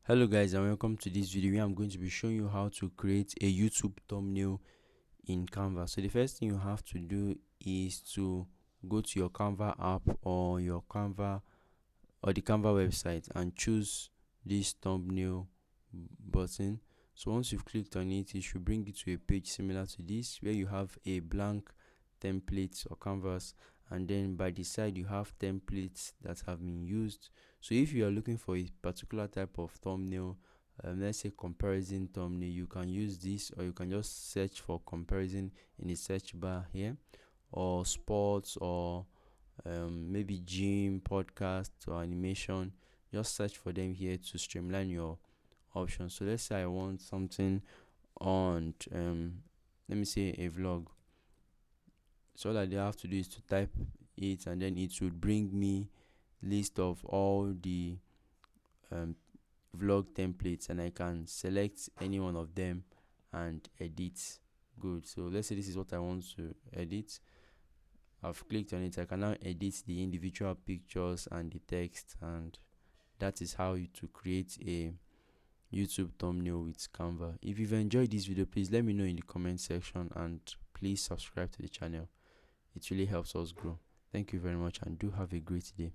Hello guys, and welcome to this video where I'm going to be showing you how to create a YouTube thumbnail in Canva. So the first thing you have to do is to go to your Canva app or your Canva or the Canva website and choose this thumbnail button. So once you've clicked on it, it should bring you to a page similar to this where you have a blank template or canvas, and then by the side you have templates that have been used. So if you are looking for a particular type of thumbnail, let's say comparison thumbnail, you can use this, or you can just search for comparison in the search bar here, or sports, or maybe gym, podcast, or animation. Just search for them here to streamline your options. So let's say I want something on let me say a vlog. So all that they have to do is to type it, and then it would bring me list of all the um, vlog templates, and I can select any one of them and edit. Good. So let's say this is what I want to edit. I've clicked on it. I can now edit the individual pictures and the text, and that is how to create a YouTube thumbnail with Canva. If you've enjoyed this video, please let me know in the comment section, and please subscribe to the channel. It really helps us grow. Thank you very much, and do have a great day.